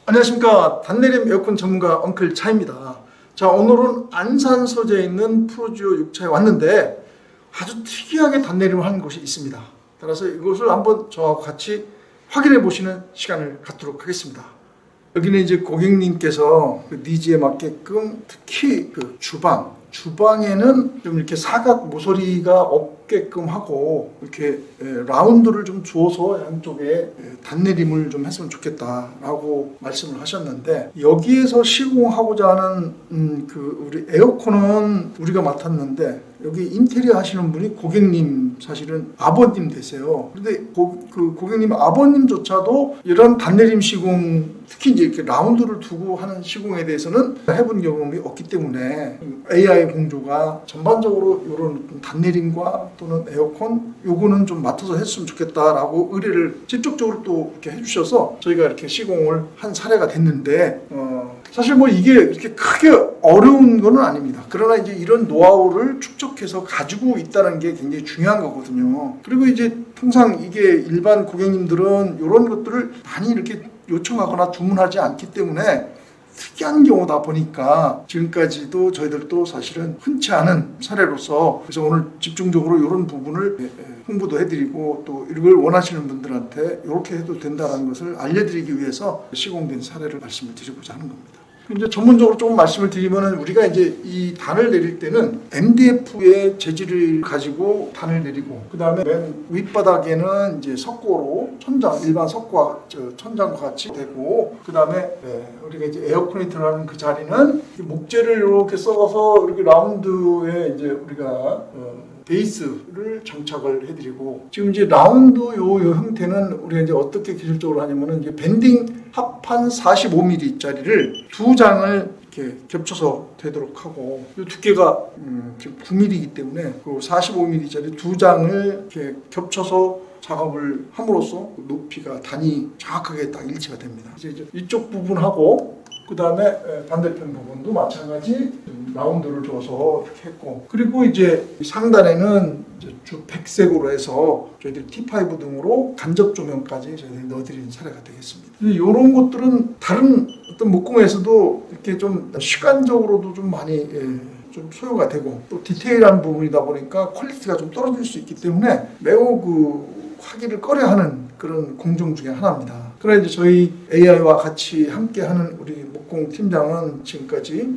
안녕하십니까. 단내림 에어컨 전문가 엉클 차입니다. 자, 오늘은 안산 소재에 있는 프로지오 6차에 왔는데 아주 특이하게 단내림을 하는 곳이 있습니다. 따라서 이것을 한번 저와 같이 확인해 보시는 시간을 갖도록 하겠습니다. 여기는 이제 고객님께서 그 니즈에 맞게끔 특히 그 주방에는 좀 이렇게 사각 모서리가 없게끔 하고 이렇게 라운드를 좀 주어서 양쪽에 단내림을 좀 했으면 좋겠다라고 말씀을 하셨는데, 여기에서 시공하고자 하는 그 우리 에어컨은 우리가 맡았는데 여기 인테리어 하시는 분이 고객님 사실은 아버님 되세요. 그런데 그 고객님 아버님조차도 이런 단내림 시공, 특히 이제 이렇게 라운드를 두고 하는 시공에 대해서는 해본 경험이 없기 때문에 AI 공조가 전반적으로 이런 단내림과 또는 에어컨 요거는 좀 맡아서 했으면 좋겠다라고 의뢰를 직접적으로 또 이렇게 해주셔서 저희가 이렇게 시공을 한 사례가 됐는데, 사실 뭐 이게 이렇게 크게 어려운 거는 아닙니다. 그러나 이제 이런 노하우를 축적해서 가지고 있다는 게 굉장히 중요한 거거든요. 그리고 이제 통상 이게 일반 고객님들은 이런 것들을 많이 이렇게 요청하거나 주문하지 않기 때문에 특이한 경우다 보니까 지금까지도 저희들도 사실은 흔치 않은 사례로서, 그래서 오늘 집중적으로 이런 부분을 홍보도 해드리고 또 이걸 원하시는 분들한테 이렇게 해도 된다는 것을 알려드리기 위해서 시공된 사례를 말씀을 드리고자 하는 겁니다. 이제 전문적으로 조금 말씀을 드리면은, 우리가 이제 이 단을 내릴 때는 MDF의 재질을 가지고 단을 내리고, 그 다음에 맨 윗바닥에는 이제 석고로 천장, 일반 석고와 천장과 같이 되고, 그 다음에 우리가 이제 에어컨이 들어가는 그 자리는 목재를 이렇게 썰어서 이렇게 라운드에 이제 우리가 베이스를 장착을 해드리고, 지금 이제 라운드 요 형태는 우리가 이제 어떻게 기술적으로 하냐면은 이제 밴딩 합판 45mm짜리를 두 장을 이렇게 겹쳐서 되도록 하고, 이 두께가 지금 9mm이기 때문에 그 45mm짜리 두 장을 이렇게 겹쳐서 작업을 함으로써 높이가 단이 정확하게 딱 일치가 됩니다. 이제 이쪽 부분하고 그 다음에 반대편 부분도 마찬가지 라운드를 줘서 이렇게 했고, 그리고 이제 상단에는 이제 주 백색으로 해서 저희들이 T5 등으로 간접 조명까지 저희들이 넣어드리는 사례가 되겠습니다. 이런 것들은 다른 어떤 목공에서도 이렇게 좀 시간적으로도 좀 많이 좀 소요가 되고, 또 디테일한 부분이다 보니까 퀄리티가 좀 떨어질 수 있기 때문에 매우 하기를 꺼려하는 그런 공정 중에 하나입니다. 그러나 이제 저희 AI와 같이 함께하는 우리 목공 팀장은 지금까지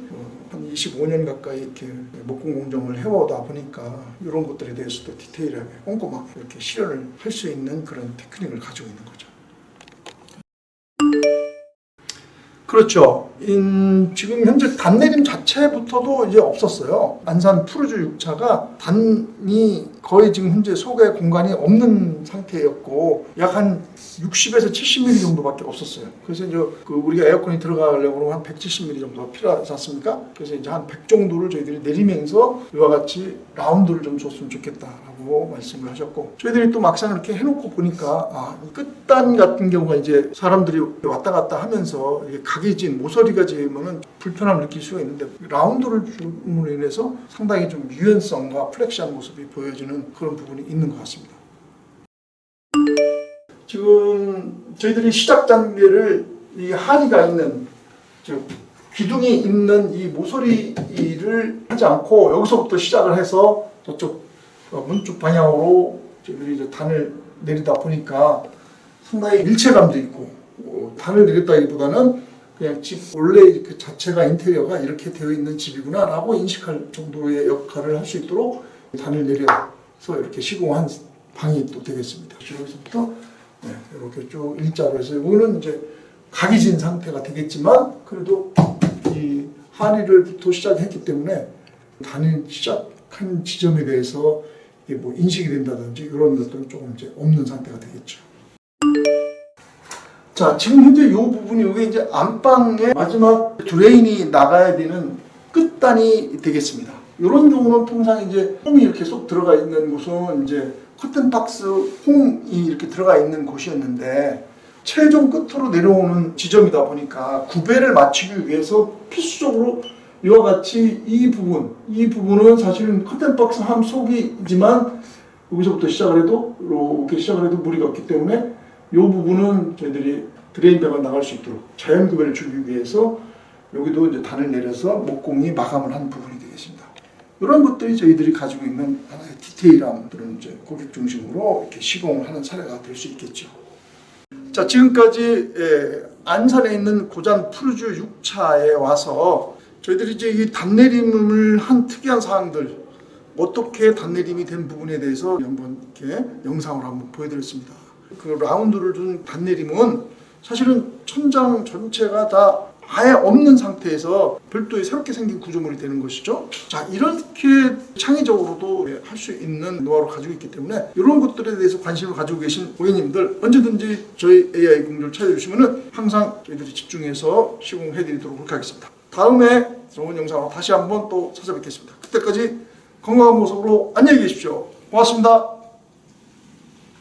한 25년 가까이 이렇게 목공 공정을 해오다 보니까 이런 것들에 대해서도 디테일하게 꼼꼼하게 이렇게 실현을 할 수 있는 그런 테크닉을 가지고 있는 거죠. 그렇죠. 지금 현재 단내림 자체부터도 이제 없었어요. 안산 프로지오 6차가 단이 거의 지금 현재 소개 공간이 없는 상태였고, 약 한 60에서 70mm 정도밖에 없었어요. 그래서 이제 우리가 에어컨이 들어가려고 그러면 한 170mm 정도가 필요하지 않습니까? 그래서 이제 한 100 정도를 저희들이 내리면서 이와 같이 라운드를 좀 줬으면 좋겠다라고 말씀을 하셨고, 저희들이 또 막상 이렇게 해놓고 보니까 끝단 같은 경우가 이제 사람들이 왔다 갔다 하면서 이게 각이진 모서리가 지으면은 불편함을 느낄 수가 있는데, 라운드를 줌으로 인해서 상당히 좀 유연성과 플렉시한 모습이 보여지는 그런 부분이 있는 것 같습니다. 지금 저희들이 시작 단계를 이 하리가 있는, 즉 기둥이 있는 이 모서리를 하지 않고 여기서부터 시작을 해서 저쪽 문쪽 방향으로 저희들이 이제 단을 내리다 보니까 상당히 일체감도 있고, 단을 내렸다기보다는 그냥 집 원래 그 자체가 인테리어가 이렇게 되어 있는 집이구나 라고 인식할 정도의 역할을 할 수 있도록 단을 내려서 이렇게 시공한 방이 또 되겠습니다. 여기서부터 이렇게 쭉 일자로 해서, 여기는 이제 각이 진 상태가 되겠지만 그래도 이 하리를부터 시작했기 때문에 단을 시작한 지점에 대해서 뭐 인식이 된다든지 이런 것들은 조금 이제 없는 상태가 되겠죠. 자, 지금 현재 이 부분이 이게 이제 안방의 마지막 드레인이 나가야 되는 끝단이 되겠습니다. 이런 경우는 통상 이제 홈이 이렇게 쏙 들어가 있는 곳은 이제 커튼박스 홈이 이렇게 들어가 있는 곳이었는데, 최종 끝으로 내려오는 지점이다 보니까 구배를 맞추기 위해서 필수적으로 이와 같이 이 부분은 사실은 커튼박스 함 속이지만 여기서부터 시작을 해도 이렇게 시작을 해도 무리가 없기 때문에 이 부분은 저희들이 드레인 배가 나갈 수 있도록 자연 구변을 주기 위해서 여기도 이제 단을 내려서 목공이 마감을 한 부분이 되겠습니다. 이런 것들이 저희들이 가지고 있는 하나의 디테일함, 그런 이제 고객 중심으로 이렇게 시공을 하는 사례가 될 수 있겠죠. 자, 지금까지 안산에 있는 고잔 푸르주 6차에 와서 저희들이 이제 이 단내림을 한 특이한 사항들, 어떻게 단내림이 된 부분에 대해서 한번 이렇게 영상으로 한번 보여드렸습니다. 그 라운드를 둔 단내림은 사실은 천장 전체가 다 아예 없는 상태에서 별도의 새롭게 생긴 구조물이 되는 것이죠. 자, 이렇게 창의적으로도 할 수 있는 노하우를 가지고 있기 때문에 이런 것들에 대해서 관심을 가지고 계신 고객님들 언제든지 저희 AI 공조를 찾아주시면 항상 저희들이 집중해서 시공해드리도록 그렇게 하겠습니다. 다음에 좋은 영상으로 다시 한번 또 찾아뵙겠습니다. 그때까지 건강한 모습으로 안녕히 계십시오. 고맙습니다.